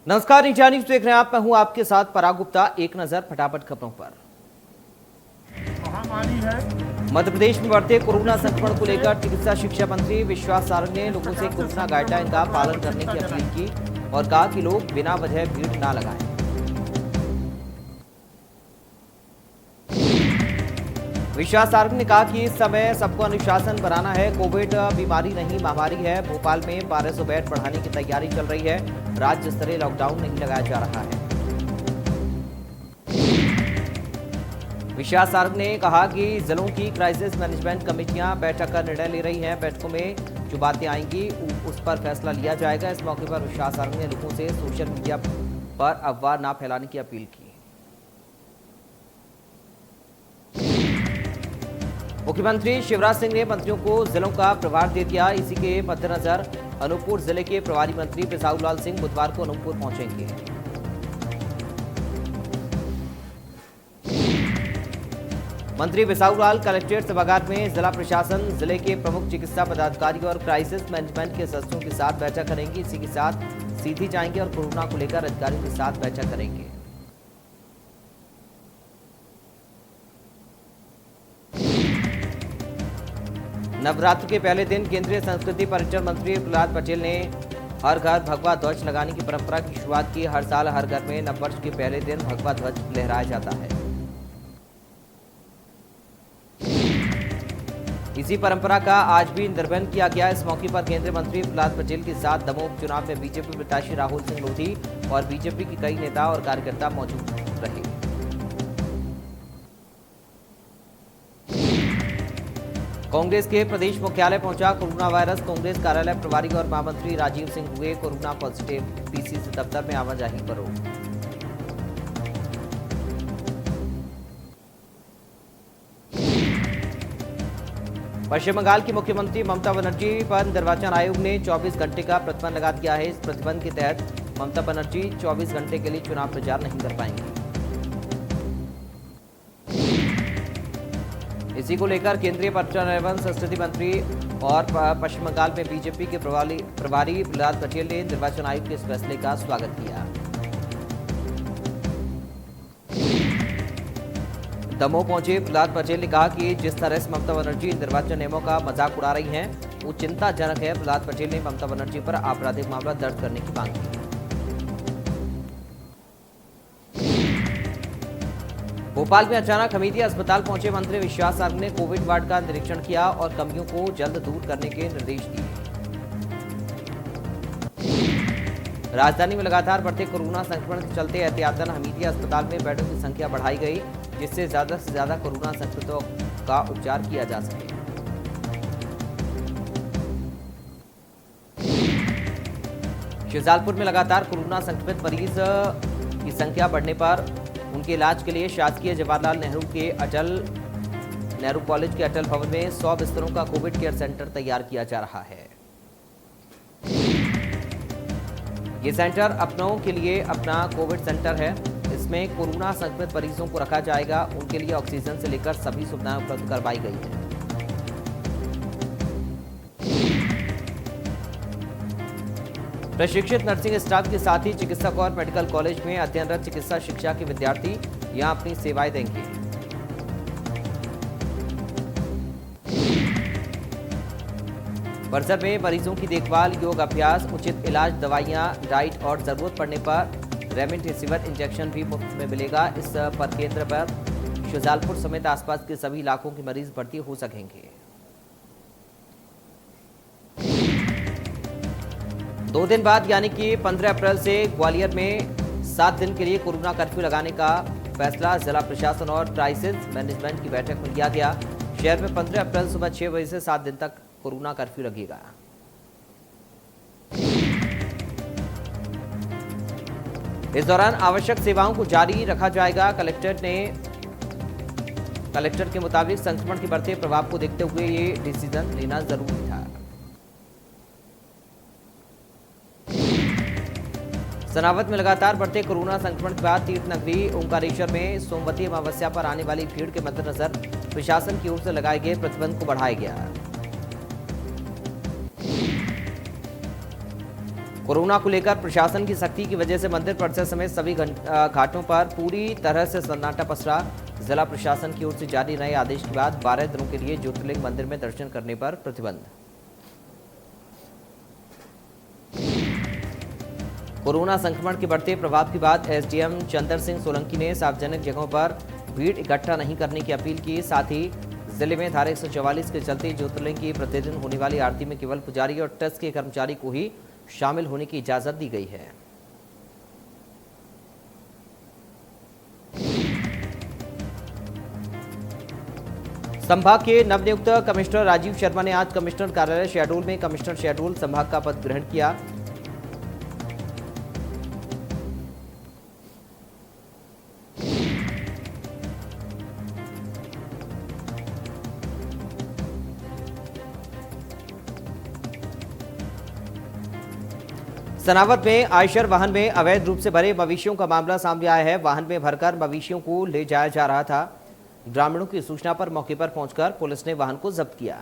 नमस्कार, India news देख रहे हैं आप। मैं हूं आपके साथ पराग गुप्ता। एक नजर फटाफट खबरों पर। महामारी है। मध्य प्रदेश में बढ़ते कोरोना संक्रमण को लेकर चिकित्सा शिक्षा मंत्री विश्वास सारंग ने लोगों से कोरोना गाइडलाइन का पालन करने की अपील की और कहा कि लोग बिना वजह भीड़ न लगाएं। विश्वास सारंग ने कहा कि इस समय सबको अनुशासन बनाना है। कोविड बीमारी नहीं, महामारी है। भोपाल में 1200 बेड बढ़ाने की तैयारी चल रही है। राज्य स्तरीय लॉकडाउन नहीं लगाया जा रहा है। विश्वास सारंग ने कहा कि जिलों की क्राइसिस मैनेजमेंट कमेटियां बैठक कर निर्णय ले रही हैं। बैठकों में जो बातें आएंगी उस पर फैसला लिया जाएगा। इस मौके पर विश्वास सारंग ने लोगों से सोशल मीडिया पर अफवाह न फैलाने की अपील की। मुख्यमंत्री शिवराज सिंह ने मंत्रियों को जिलों का प्रभार दे दिया। इसी के मद्देनजर अनूपपुर जिले के प्रभारी मंत्री बिसाहूलाल सिंह बुधवार को अनूपपुर पहुंचेंगे। मंत्री बिसाहूलाल कलेक्ट्रेट सभागार में जिला प्रशासन, जिले के प्रमुख चिकित्सा पदाधिकारी और क्राइसिस मैनेजमेंट के सदस्यों के साथ बैठक करेंगे। इसी के साथ सीधी जाएंगे और कोरोना को लेकर अधिकारियों के साथ बैठक करेंगे। नवरात्र के पहले दिन केंद्रीय संस्कृति पर्यटन मंत्री प्रहलाद पटेल ने हर घर भगवा ध्वज लगाने की परंपरा की शुरुआत की। हर साल हर घर में नववर्ष के पहले दिन भगवा ध्वज लहराया जाता है। इसी परंपरा का आज भी निर्वहन किया गया। इस मौके पर केंद्रीय मंत्री प्रहलाद पटेल के साथ दमोह उपचुनाव में बीजेपी प्रत्याशी राहुल सिंह लोधी और बीजेपी के कई नेता और कार्यकर्ता मौजूद रहे। कांग्रेस के प्रदेश मुख्यालय पहुंचा कोरोना वायरस। कांग्रेस कार्यालय प्रभारी और महामंत्री राजीव सिंह हुए कोरोना पॉजिटिव। पीसीसी दफ्तर में आवाजाही पर रोक। पश्चिम बंगाल की मुख्यमंत्री ममता बनर्जी पर निर्वाचन आयोग ने 24 घंटे का प्रतिबंध लगा दिया है। इस प्रतिबंध के तहत ममता बनर्जी 24 घंटे के लिए चुनाव प्रचार नहीं कर पाएंगी। इसी को लेकर केंद्रीय पर्यटन एवं संस्कृति मंत्री और पश्चिम बंगाल में बीजेपी के प्रभारी प्रहलाद पटेल ने निर्वाचन आयोग के इस फैसले का स्वागत किया। दमोह पहुंचे प्रहलाद पटेल ने कहा कि जिस तरह से ममता बनर्जी निर्वाचन नियमों का मजाक उड़ा रही हैं, वो चिंताजनक है। प्रहलाद पटेल ने ममता बनर्जी पर आपराधिक मामला दर्ज करने की मांग की। भोपाल में अचानक हमीदिया अस्पताल पहुंचे मंत्री विश्वास सारंग ने कोविड वार्ड का निरीक्षण किया और कमियों को जल्द दूर करने के निर्देश दिए। राजधानी में लगातार बढ़ते कोरोना संक्रमण के चलते एहतियातन हमीदिया अस्पताल में बेडों की संख्या बढ़ाई गई, जिससे ज्यादा से ज्यादा कोरोना संक्रमितों का उपचार किया जा सके। शुजालपुर में लगातार कोरोना संक्रमित मरीज की संख्या बढ़ने पर उनके इलाज के लिए शासकीय जवाहरलाल नेहरू कॉलेज के अटल भवन में 100 बिस्तरों का कोविड केयर सेंटर तैयार किया जा रहा है। ये सेंटर अपनों के लिए अपना कोविड सेंटर है। इसमें कोरोना संक्रमित मरीजों को रखा जाएगा। उनके लिए ऑक्सीजन से लेकर सभी सुविधाएं उपलब्ध करवाई गई हैं। प्रशिक्षित नर्सिंग स्टाफ के साथ ही चिकित्सक और मेडिकल कॉलेज में अध्ययनरत चिकित्सा शिक्षा के विद्यार्थी यहां अपनी सेवाएं देंगे। परिसर में मरीजों की देखभाल, योग अभ्यास, उचित इलाज, दवाइयां, डाइट और जरूरत पड़ने पर रेमडेसिविर इंजेक्शन भी मुफ्त में मिलेगा। इस पर केंद्र पर शुजालपुर समेत आसपास के सभी इलाकों के मरीज भर्ती हो सकेंगे। 2 दिन बाद यानी कि 15 अप्रैल से ग्वालियर में 7 दिन के लिए कोरोना कर्फ्यू लगाने का फैसला जिला प्रशासन और क्राइसिस मैनेजमेंट की बैठक में लिया गया। शहर में 15 अप्रैल सुबह 6 बजे से 7 दिन तक कोरोना कर्फ्यू लगेगा। इस दौरान आवश्यक सेवाओं को जारी रखा जाएगा। कलेक्टर के मुताबिक संक्रमण के बढ़ते प्रभाव को देखते हुए ये डिसीजन लेना जरूरी था। सनावत में लगातार बढ़ते कोरोना संक्रमण के बाद तीर्थ नगरी ओंकारेश्वर में सोमवती अमावस्या पर आने वाली भीड़ के मद्देनजर प्रशासन की ओर से लगाए गए प्रतिबंध को बढ़ाया गया। कोरोना को लेकर प्रशासन की सख्ती की वजह से मंदिर परिसर समेत सभी घाटों पर पूरी तरह से सन्नाटा पसरा। जिला प्रशासन की ओर से जारी नए आदेश के बाद 12 दिनों के लिए ज्योतिर्लिंग मंदिर में दर्शन करने पर प्रतिबंध। कोरोना संक्रमण के बढ़ते प्रभाव के बाद एसडीएम चंदर सिंह सोलंकी ने सार्वजनिक जगहों पर भीड़ इकट्ठा नहीं करने की अपील की। साथ ही जिले में धारा 144 के चलते ज्योतिर्लिंग की प्रतिदिन होने वाली आरती में केवल पुजारी और ट्रस्ट के कर्मचारी को ही शामिल होने की इजाजत दी गई है। संभाग के नवनियुक्त कमिश्नर राजीव शर्मा ने आज कमिश्नर कार्यालय शहडोल में कमिश्नर शहडोल संभाग का पद ग्रहण किया। सनावद में आयशर वाहन में अवैध रूप से भरे मवेशियों का मामला सामने आया है। वाहन में भरकर मवेशियों को ले जाया जा रहा था। ग्रामीणों की सूचना पर मौके पर पहुंचकर पुलिस ने वाहन को जब्त किया।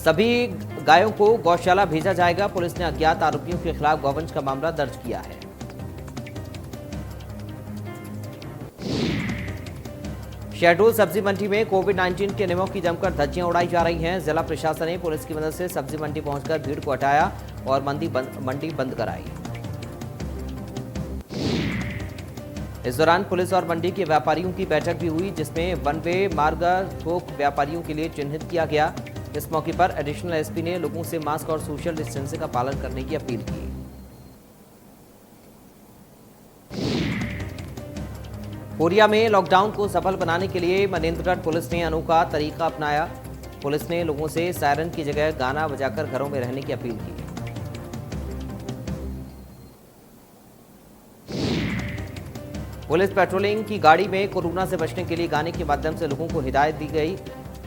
सभी गायों को गौशाला भेजा जाएगा। पुलिस ने अज्ञात आरोपियों के खिलाफ गौवंश का मामला दर्ज किया है। शहडोल सब्जी मंडी में कोविड-19 के नियमों की जमकर धज्जियां उड़ाई जा रही हैं। जिला प्रशासन ने पुलिस की मदद से सब्जी मंडी पहुंचकर भीड़ को हटाया और मंडी बंद कराई। इस दौरान पुलिस और मंडी के व्यापारियों की बैठक भी हुई, जिसमें वन वे मार्ग थोक व्यापारियों के लिए चिन्हित किया गया। इस मौके पर एडिशनल एसपी ने लोगों से मास्क और सोशल डिस्टेंसिंग का पालन करने की अपील की। कोरिया में लॉकडाउन को सफल बनाने के लिए मनेंद्रगढ़ पुलिस ने अनोखा तरीका अपनाया। पुलिस ने लोगों से सायरन की जगह गाना बजाकर घरों में रहने की अपील की। पुलिस पेट्रोलिंग की गाड़ी में कोरोना से बचने के लिए गाने के माध्यम से लोगों को हिदायत दी गई।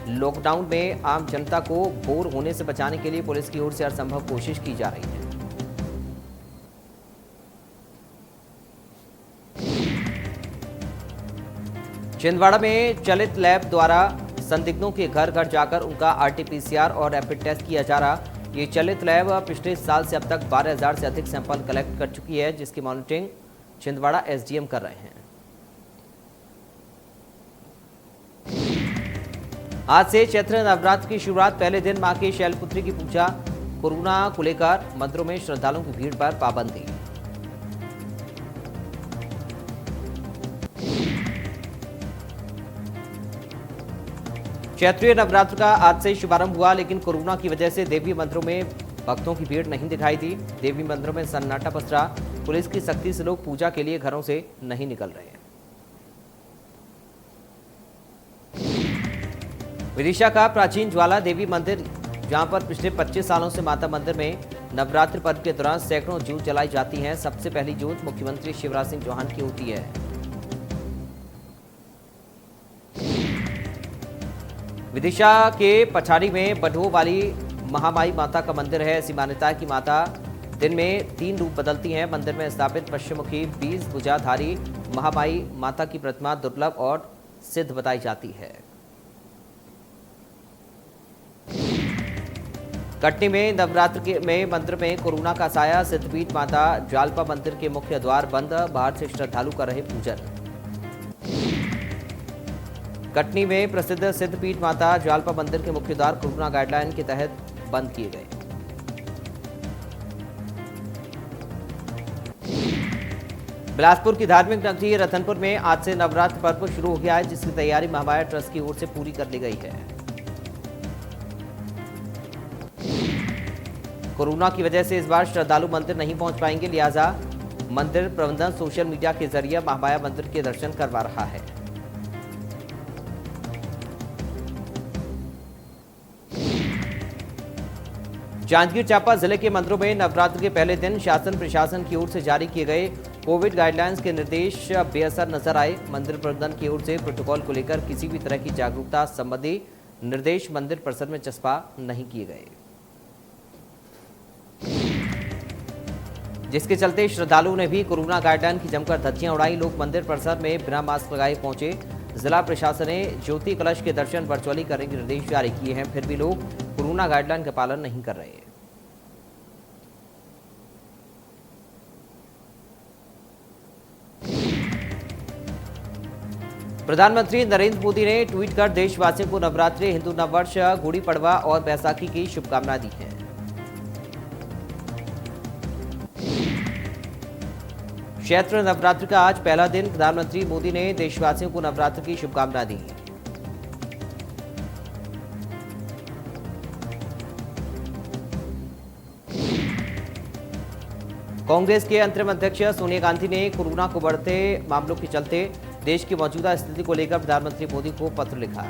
लॉकडाउन में आम जनता को बोर होने से बचाने के लिए पुलिस की ओर से हर संभव कोशिश की जा रही है। छिंदवाड़ा में चलित लैब द्वारा संदिग्धों के घर घर जाकर उनका आरटीपीसीआर और रैपिड टेस्ट किया जा रहा। ये चलित लैब पिछले साल से अब तक 12,000 से अधिक सैंपल कलेक्ट कर चुकी है, जिसकी मॉनिटरिंग छिंदवाड़ा एसडीएम कर रहे हैं। आज से चैत्र नवरात्र की शुरुआत। पहले दिन मां के शैलपुत्री की पूजा। कोरोना को लेकर मंदिरों में श्रद्धालुओं की भीड़ पर पाबंदी। चैत्रीय नवरात्र का आज से शुभारंभ हुआ, लेकिन कोरोना की वजह से देवी मंदिरों में भक्तों की भीड़ नहीं दिखाई दी। देवी मंदिरों में सन्नाटा पसरा। पुलिस की सख्ती से लोग पूजा के लिए घरों से नहीं निकल रहे हैं। विदिशा का प्राचीन ज्वाला देवी मंदिर, जहां पर पिछले 25 सालों से माता मंदिर में नवरात्र पर्व के दौरान सैकड़ों ज्योत जलाई जाती हैं। सबसे पहली ज्योत मुख्यमंत्री शिवराज सिंह चौहान की होती है। विदिशा के पछाड़ी में बढो वाली महामाई माता का मंदिर है। ऐसी मान्यता है कि माता दिन में 3 रूप बदलती हैं। मंदिर में स्थापित पश्चिममुखी 20 भुजाधारी महामाई माता की प्रतिमा दुर्लभ और सिद्ध बताई जाती है। कटनी में नवरात्र में मंदिर में कोरोना का साया। सिद्धपीठ माता जालपा मंदिर के मुख्य द्वार बंद। बाहर से श्रद्धालु कर रहे पूजन। कटनी में प्रसिद्ध सिद्धपीठ माता जालपा मंदिर के मुख्य द्वार कोरोना गाइडलाइन के तहत बंद किए गए। बिलासपुर की धार्मिक नगरी रतनपुर में आज से नवरात्र पर्व शुरू हो गया है, जिसकी तैयारी महामाया ट्रस्ट की ओर से पूरी कर ली गई है। कोरोना की वजह से इस बार श्रद्धालु मंदिर नहीं पहुंच पाएंगे, लिहाजा मंदिर प्रबंधन सोशल मीडिया के जरिए महामाया मंदिर के दर्शन करवा रहा है। जांजगीर चांपा जिले के मंदिरों में नवरात्र के पहले दिन शासन प्रशासन की ओर से जारी किए गए कोविड गाइडलाइंस के निर्देश बेअसर नजर आए। मंदिर प्रबंधन की ओर से प्रोटोकॉल को लेकर किसी भी तरह की जागरूकता संबंधी निर्देश मंदिर परिसर में चस्पा नहीं किए गए, जिसके चलते श्रद्धालुओं ने भी कोरोना गाइडलाइन की जमकर धज्जियां उड़ाई। लोग मंदिर परिसर में बिना मास्क लगाए पहुंचे। जिला प्रशासन ने ज्योति कलश के दर्शन वर्चुअली करने के निर्देश जारी किए हैं, फिर भी लोग कोरोना गाइडलाइन का पालन नहीं कर रहे। प्रधानमंत्री नरेंद्र मोदी ने ट्वीट कर देशवासियों को नवरात्रि, हिंदू नववर्ष, गुड़ी पड़वा और बैसाखी की शुभकामनाएं दी हैं। चैत्र नवरात्रि का आज पहला दिन। प्रधानमंत्री मोदी ने देशवासियों को नवरात्रि की शुभकामनाएं दी। कांग्रेस के अंतरिम अध्यक्ष सोनिया गांधी ने कोरोना को बढ़ते मामलों के चलते देश की मौजूदा स्थिति को लेकर प्रधानमंत्री मोदी को पत्र लिखा।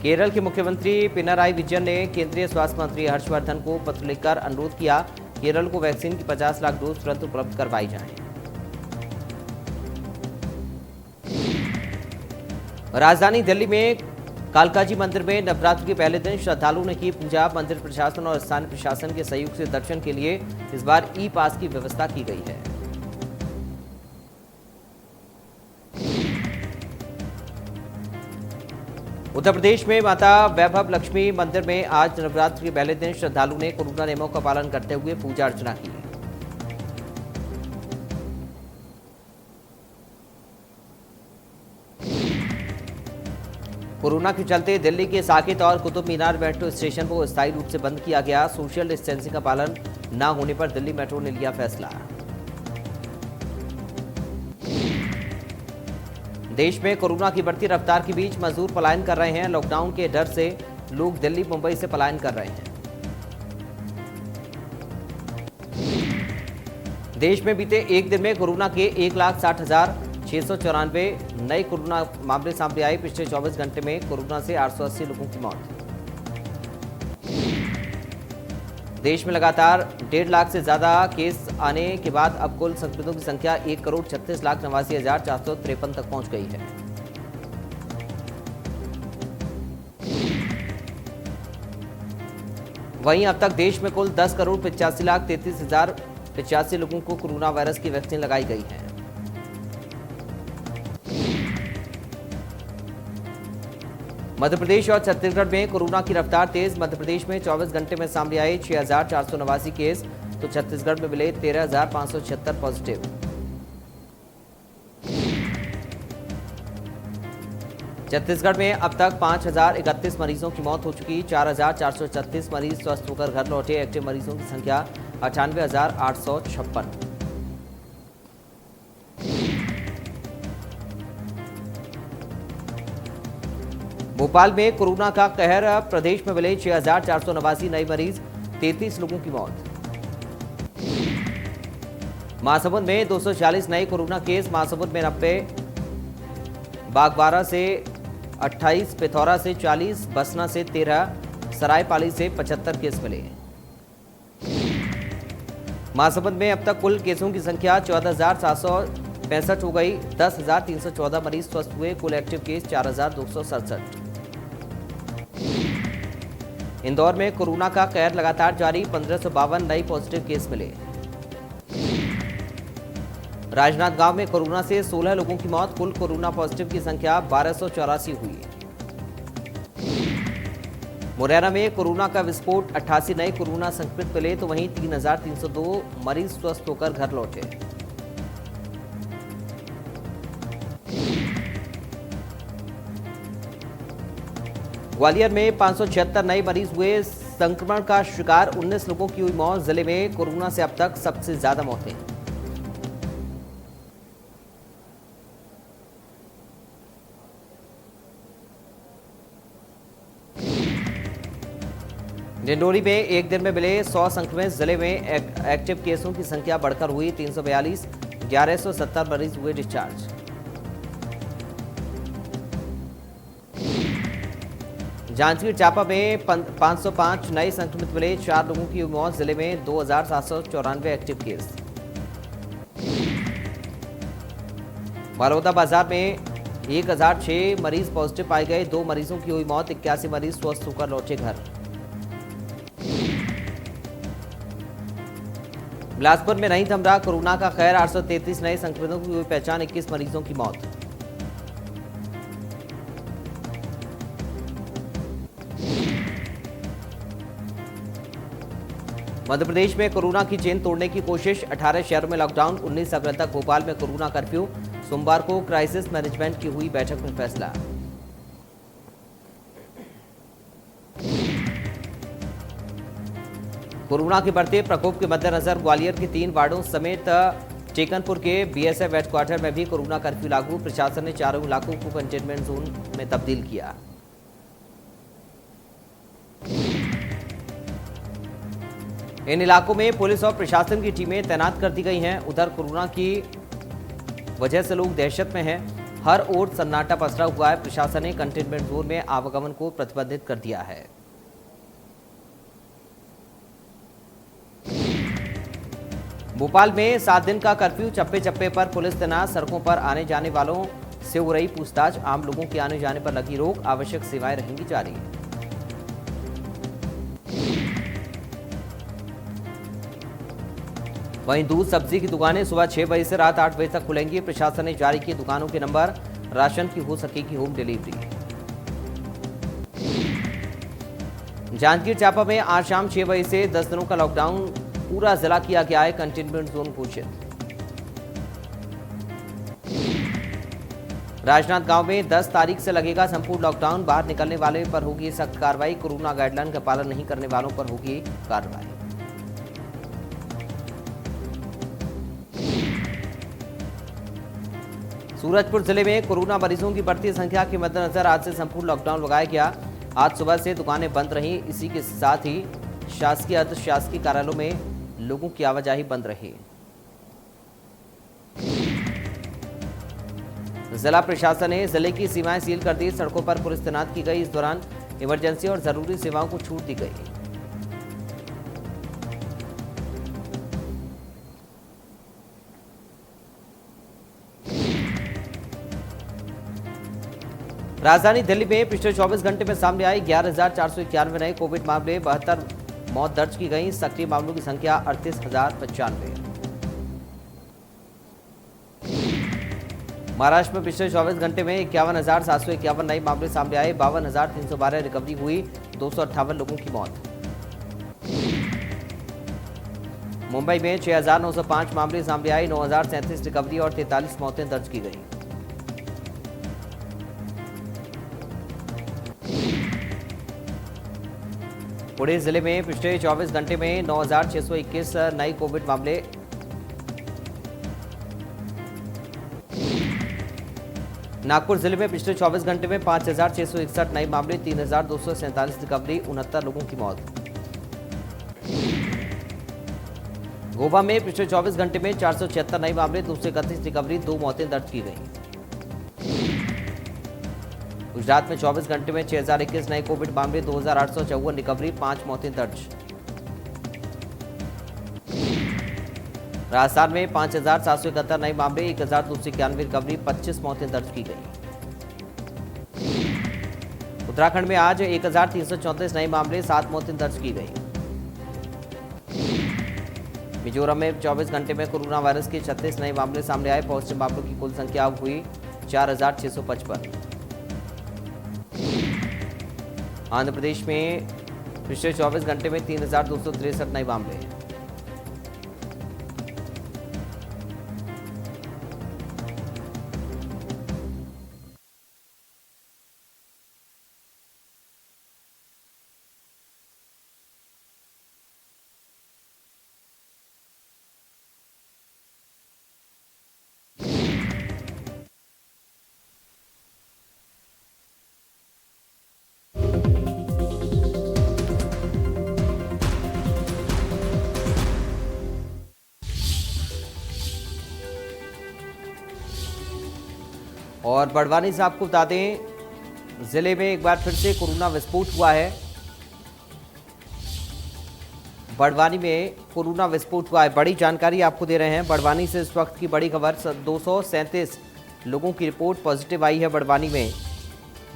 केरल के मुख्यमंत्री पिनाराई विजयन ने केंद्रीय स्वास्थ्य मंत्री हर्षवर्धन को पत्र लिखकर अनुरोध किया, केरल को वैक्सीन की 50 लाख डोज तुरंत उपलब्ध करवाई जाएं। राजधानी दिल्ली में कालकाजी मंदिर में नवरात्र के पहले दिन श्रद्धालुओं ने की पूजा। मंदिर प्रशासन और स्थानीय प्रशासन के सहयोग से दर्शन के लिए इस बार ई पास की व्यवस्था की गई है। उत्तर प्रदेश में माता वैभव लक्ष्मी मंदिर में आज नवरात्र के पहले दिन श्रद्धालुओं ने कोरोना नियमों का पालन करते हुए पूजा अर्चना की। कोरोना के चलते दिल्ली के साकेत और कुतुब मीनार मेट्रो स्टेशन को स्थायी रूप से बंद किया गया। सोशल डिस्टेंसिंग का पालन न होने पर दिल्ली मेट्रो ने लिया फैसला। देश में कोरोना की बढ़ती रफ्तार के बीच मजदूर पलायन कर रहे हैं। लॉकडाउन के डर से लोग दिल्ली, मुंबई से पलायन कर रहे हैं। देश में बीते एक दिन में कोरोना के 1,60,694 नए कोरोना मामले सामने आए। पिछले 24 घंटे में कोरोना से 880 लोगों की मौत। देश में लगातार 1.5 लाख से ज्यादा केस आने के बाद अब कुल संक्रमितों की संख्या 1,36,89,453 तक पहुंच गई है। वहीं अब तक देश में कुल 10,85,33,085 लोगों को कोरोना वायरस की वैक्सीन लगाई गई है। मध्य प्रदेश और छत्तीसगढ़ में कोरोना की रफ्तार तेज। मध्य प्रदेश में 24 घंटे में सामने आए 6,489 केस, तो छत्तीसगढ़ में मिले 13,576 पॉजिटिव। छत्तीसगढ़ में अब तक 5,031 मरीजों की मौत हो चुकी। 4,436 मरीज स्वस्थ होकर घर लौटे। एक्टिव मरीजों की संख्या 98,856। भोपाल में कोरोना का कहर। प्रदेश में मिले 6,489 नए मरीज, 33 लोगों की मौत। महासमुंद में 246 नए कोरोना केस। महासमुंद में 90, बागबारा से 28, पिथौरा से 40, बसना से 13, सरायपाली से 75 केस मिले। महासमुंद में अब तक कुल केसों की संख्या 14,765 हो गई। 10,314 मरीज स्वस्थ हुए। कुल एक्टिव केस 4,267। इंदौर में कोरोना का कहर लगातार जारी। 1,552 नए पॉजिटिव केस मिले। राजनांदगांव में कोरोना से 16 लोगों की मौत। कुल कोरोना पॉजिटिव की संख्या 1,284 हुई। मुरैना में कोरोना का विस्फोट। 88 नए कोरोना संक्रमित मिले, तो वहीं 3,302 मरीज स्वस्थ होकर घर लौटे। ग्वालियर में 576 नए मरीज हुए संक्रमण का शिकार। 19 लोगों की हुई मौत। जिले में कोरोना से अब तक सबसे ज्यादा मौतें। डिंडोरी में एक दिन में मिले 100 संक्रमित। जिले में एक्टिव केसों की संख्या बढ़कर हुई 342। 1170 मरीज हुए डिस्चार्ज। जांजगीर चांपा में 505 नए संक्रमित मिले। 4 लोगों की हुई मौत। जिले में 2,794 एक्टिव केस। बलौदा बाजार में 1,006 मरीज पॉजिटिव पाए गए। 2 मरीजों की हुई मौत। 81 मरीज स्वस्थ होकर लौटे घर। बिलासपुर में नहीं थम रहा कोरोना का कहर। 833 नए संक्रमितों की हुई पहचान। 21 मरीजों की मौत। मध्य प्रदेश में कोरोना की चेन तोड़ने की कोशिश, 18 शहरों में लॉकडाउन, 19 अप्रैल तक भोपाल में कोरोना कर्फ्यू। सोमवार को क्राइसिस मैनेजमेंट की हुई बैठक में फैसला। कोरोना के बढ़ते प्रकोप के मद्देनजर ग्वालियर के 3 वार्डों समेत टेकनपुर के बीएसएफ हेडक्वार्टर में भी कोरोना कर्फ्यू लागू। प्रशासन ने चारों इलाकों को कंटेनमेंट जोन में तब्दील किया। इन इलाकों में पुलिस और प्रशासन की टीमें तैनात कर दी गई हैं। उधर कोरोना की वजह से लोग दहशत में हैं। हर ओर सन्नाटा पसरा हुआ है। प्रशासन ने कंटेनमेंट जोन में आवागमन को प्रतिबंधित कर दिया है। भोपाल में 7 दिन का कर्फ्यू, चप्पे चप्पे पर पुलिस तैनात। सड़कों पर आने जाने वालों से हो रही पूछताछ। आम लोगों के आने जाने पर लगी रोक। आवश्यक सेवाएं रहेंगी जारी। वहीं दूध सब्जी की दुकानें सुबह 6 बजे से रात 8 बजे तक खुलेंगी। प्रशासन ने जारी किए दुकानों के नंबर। राशन की हो सकेगी होम डिलीवरी। जांजगीर चांपा में आज शाम 6 बजे से 10 दिनों का लॉकडाउन। पूरा जिला किया गया है कंटेनमेंट जोन घोषित। राजनांद गांव में 10 तारीख से लगेगा संपूर्ण लॉकडाउन। बाहर निकलने वाले पर होगी सख्त कार्रवाई। कोरोना गाइडलाइन का पालन नहीं करने वालों पर होगी कार्रवाई। सूरजपुर जिले में कोरोना मरीजों की बढ़ती संख्या के मद्देनजर आज से संपूर्ण लॉकडाउन लगाया गया। आज सुबह से दुकानें बंद रहीं। इसी के साथ ही शासकीय अर्ध शासकीय कार्यालयों में लोगों की आवाजाही बंद रही। जिला प्रशासन ने जिले की सीमाएं सील कर दी। सड़कों पर पुलिस तैनात की गई। इस दौरान इमरजेंसी और जरूरी सेवाओं को छूट दी गई। राजधानी दिल्ली में पिछले 24 घंटे में सामने आई 11,491 नए कोविड मामले, 72 मौत दर्ज की गई। सक्रिय मामलों की संख्या 38,095। महाराष्ट्र में पिछले 24 घंटे में 51,751 नए मामले सामने आए। 52,312 रिकवरी हुई। 258 लोगों की मौत। मुंबई में 6,905 मामले सामने आए। 9,037 रिकवरी और 43 मौतें दर्ज की गई। पुणे जिले में पिछले 24 घंटे में 9,621 नए कोविड मामले। नागपुर जिले में पिछले 24 घंटे में 5,661 नए मामले, 3,247 रिकवरी, 69 लोगों की मौत। गोवा में पिछले 24 घंटे में 476 नए मामले, 231 रिकवरी, 2 मौतें दर्ज की गई। गुजरात में 24 घंटे में 6,021 नए कोविड मामले, 2,854 रिकवरी, 5 मौतें दर्ज। राजस्थान में 5,771 नए मामले, 1,291 रिकवरी, 25 मौतें दर्ज की गई। उत्तराखंड में आज 1,334 नए मामले, 7 मौतें दर्ज की गई। मिजोरम में 24 घंटे में कोरोना वायरस के 36 नए मामले सामने आए। पॉजिटिव मामलों की कुल संख्या हुई 4,655। आंध्र प्रदेश में पिछले 24 घंटे में 3,263 नए मामले। और बड़वानी से आपको बता दें, जिले में एक बार फिर से कोरोना विस्फोट हुआ है। बड़वानी में कोरोना विस्फोट हुआ है। बड़ी जानकारी आपको दे रहे हैं। बड़वानी से इस वक्त की बड़ी खबर, 237 लोगों की रिपोर्ट पॉजिटिव आई है बड़वानी में।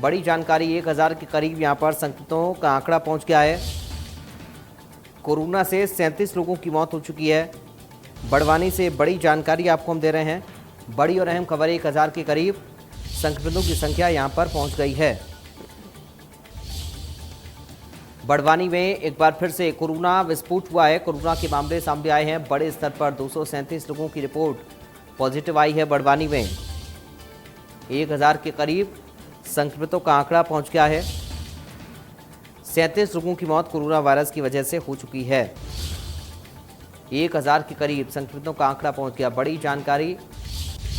बड़ी जानकारी, 1,000 के करीब यहां पर संक्रमितों का आंकड़ा पहुंच गया है। कोरोना से 37 लोगों की मौत हो चुकी है। बड़वानी से बड़ी जानकारी आपको हम दे रहे हैं। बड़ी और अहम खबर, 1,000 के करीब संक्रमितों की संख्या यहां पर पहुंच गई है। बड़वानी में एक बार फिर से कोरोना विस्फोट हुआ है। कोरोना के मामले सामने आए हैं। बड़े स्तर पर 237 लोगों की रिपोर्ट पॉजिटिव आई है। बड़वानी में 1000 के करीब संक्रमितों का आंकड़ा पहुंच गया है। 37 लोगों की मौत कोरोना वायरस की वजह से हो चुकी है। 1000 के करीब संक्रमितों का आंकड़ा पहुंच गया। बड़ी जानकारी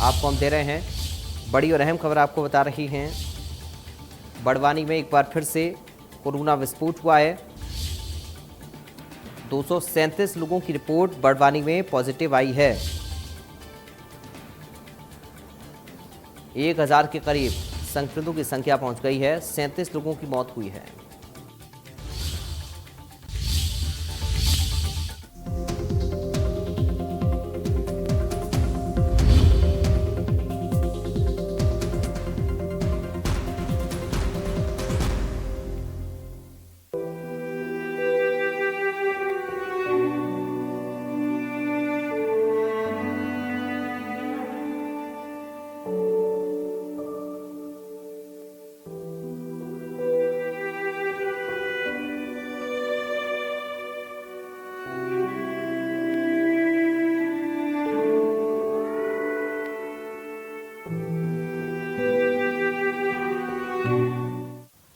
आपको हम दे रहे हैं, बड़ी और अहम खबर आपको बता रही हैं। बड़वानी में एक बार फिर से कोरोना विस्फोट हुआ है। 237 लोगों की रिपोर्ट बड़वानी में पॉजिटिव आई है। 1000 के करीब संक्रमितों की संख्या पहुंच गई है। 37 लोगों की मौत हुई है।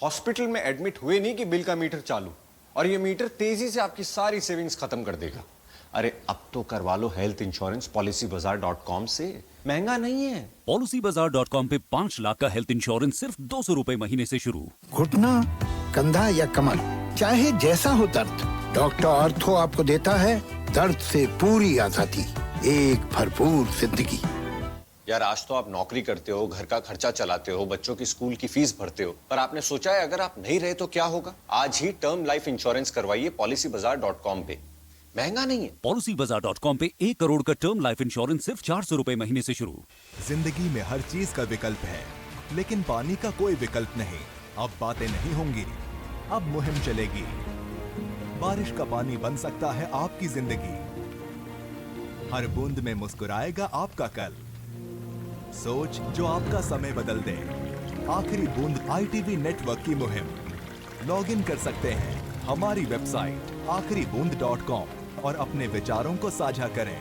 हॉस्पिटल में एडमिट हुए नहीं कि बिल का मीटर चालू, और ये मीटर तेजी से आपकी सारी सेविंग्स खत्म कर देगा। अरे अब तो करवा लो हेल्थ इंश्योरेंस policybazaar.com से। महंगा नहीं है। policybazaar.com पे 5 लाख का हेल्थ इंश्योरेंस सिर्फ 200 रुपए महीने से शुरू। घुटना, कंधा या कमर, चाहे जैसा हो दर्द, डॉक्टर ऑर्थो आपको देता है दर्द से पूरी आजादी, एक भरपूर जिंदगी। यार आज तो आप नौकरी करते हो, घर का खर्चा चलाते हो, बच्चों की स्कूल की फीस भरते हो, पर आपने सोचा है अगर आप नहीं रहे तो क्या होगा? आज ही टर्म लाइफ इंश्योरेंस करवाइए policybazaar.com पे। महंगा नहीं है। policybazaar.com पे 1 करोड़ का टर्म लाइफ इंश्योरेंस सिर्फ 400 रुपए महीने से शुरू। जिंदगी में हर चीज का विकल्प है, लेकिन पानी का कोई विकल्प नहीं। अब बातें नहीं होंगी, अब मुहिम चलेगी। बारिश का पानी बन सकता है आपकी जिंदगी। हर बूंद में मुस्कुराएगा आपका कल। सोच जो आपका समय बदल दे। आखिरी बूंद ITV नेटवर्क की मुहिम। लॉग इन कर सकते हैं हमारी वेबसाइट आखिरीबूंद.com और अपने विचारों को साझा करें।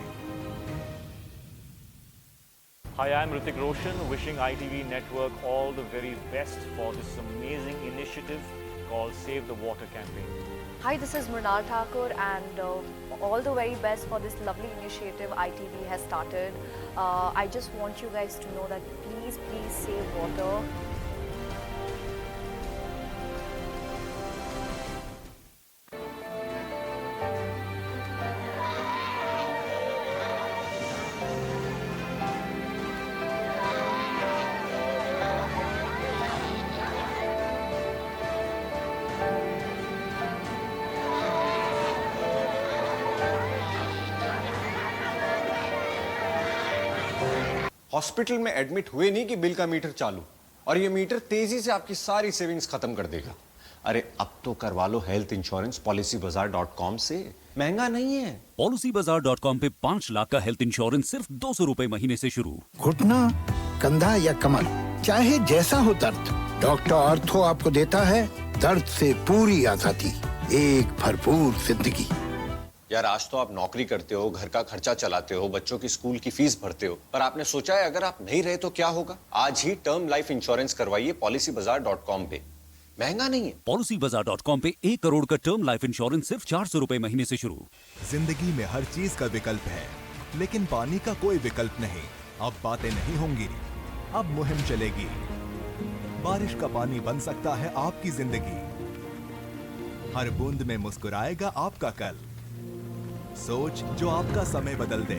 Hi, I'm Hrithik Roshan, wishing ITV Network all the very best for this amazing initiative called Save the Water campaign. Hi, this is Mrinal Thakur and all the very best for this lovely initiative ITV has started. I just want you guys to know that please save water. Hospital में admit हुए नहीं कि bill का metre चालू, और ये metre तेजी से आपकी सारी सेविंग्स खत्म कर देगा। अरे अब तो करवा लो हेल्थ इंश्योरेंस policybazaar.com से। महंगा नहीं है। policybazaar.com पे 5 लाख का हेल्थ इंश्योरेंस सिर्फ 200 रुपए महीने से शुरू। घुटना, कंधा या कमर, चाहे जैसा हो दर्द, डॉक्टर ऑर्थो आपको देता है दर्द से पूरी आजादी, एक भरपूर जिंदगी। यार आज तो आप नौकरी करते हो, घर का खर्चा चलाते हो, बच्चों की स्कूल की फीस भरते हो, पर आपने सोचा है अगर आप नहीं रहे तो क्या होगा? आज ही टर्म लाइफ इंश्योरेंस करवाइए policybazaar.com पे। महंगा नहीं है। policybazaar.com पे 1 करोड़ का टर्म लाइफ इंश्योरेंस सिर्फ 400 रुपए महीने से शुरू। जिंदगी में हर चीज का विकल्प है, लेकिन पानी का कोई विकल्प नहीं। अब बातें नहीं होंगी, अब मुहिम चलेगी। बारिश का पानी बन सकता है आपकी जिंदगी। हर बूंद में मुस्कुराएगा आपका कल। सोच जो आपका समय बदल दे।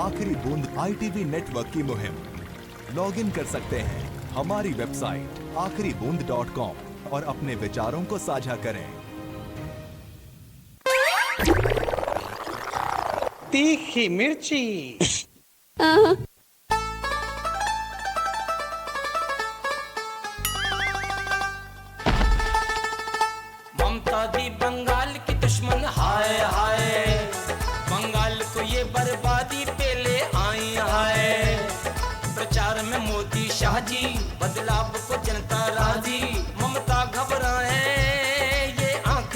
आखिरी बूंद ITV नेटवर्क की मुहिम। लॉग इन कर सकते हैं हमारी वेबसाइट आखिरीबूंद.com और अपने विचारों को साझा करें। तीखी मिर्ची। ममता दी बंगाल की दुश्मन हाय हाय, बंगाल को ये बर्बादी पे ले आई हाय। प्रचार में मोदी शाह जी, बदलाव को जनता राजी। ममता घबराए ये आंख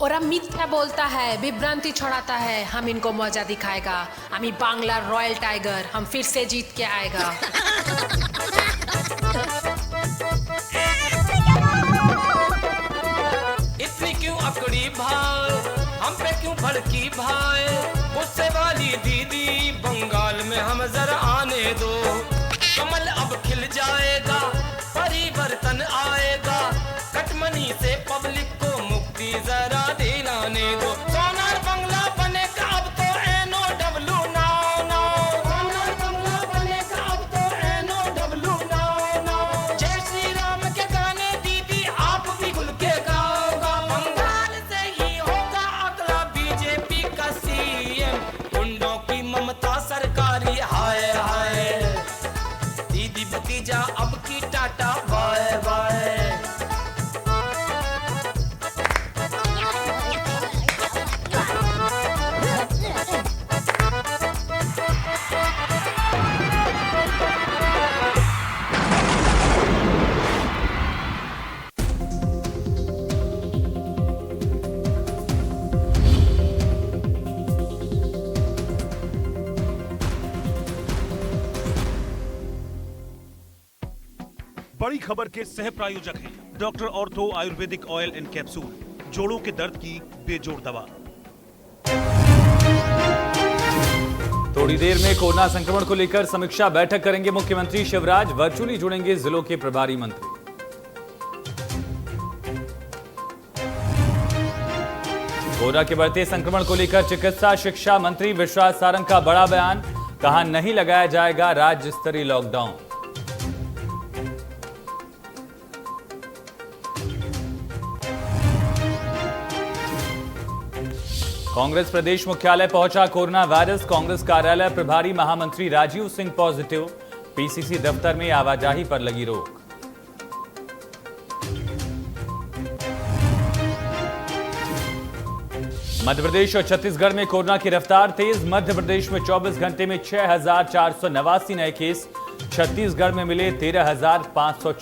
ওরা মিথ্যা बोलता है, विभ्रांति ছড়াता है। हम इनको मौजा दिखाएगा। আমি বাংলার रॉयल टाइगर, हम फिर से जीत के आएगा। इतनी क्यों अकड़ी भाई, हम पे क्यों भड़की भाई? गुस्से वाली दीदी, बंगाल में हम जरा आने दो। कमल अब खिल जाएगा, परिवर्तन आएगा। कटमनी से पब्लिक को मुक्ति जरा दिलाने दो। सोनार बंगला बनेगा अब तो NOW नाउ नाउ। सोनार बंगला बनेगा अब तो NOW नाउ नाउ। जय श्री राम के गाने दीदी आप भी खुल के गाओगा। बंगाल से ही होगा अगला बीजेपी का CM। गुंडों की ममता सरकारी हाय हाय। दीदी भतीजा अब की टाटा बाय बाय। बड़ी खबर के सह प्रायोजक हैं doctor ortho Ayurvedic oil and capsule, जोड़ों के दर्द की बेजोड़ दवा। थोड़ी देर में कोरोना संक्रमण को लेकर समीक्षा बैठक करेंगे मुख्यमंत्री शिवराज। वर्चुअली जुड़ेंगे जिलों के प्रभारी मंत्री। कोरोना के बढ़ते संक्रमण को लेकर चिकित्सा शिक्षा मंत्री विश्वास सारंग का बड़ा बयान, कहा नहीं लगाया जाएगा राज्य स्तरीय लॉकडाउन। कांग्रेस प्रदेश मुख्यालय पहुंचा कोरोना वायरस, कांग्रेस कार्यालय प्रभारी महामंत्री राजीव सिंह पॉजिटिव। पीसीसी दफ्तर में आवाजाही पर लगी रोक। मध्य प्रदेश और छत्तीसगढ़ में कोरोना की रफ्तार तेज। मध्य प्रदेश में 24 घंटे में 6,489 नए केस, छत्तीसगढ़ में मिले 13,500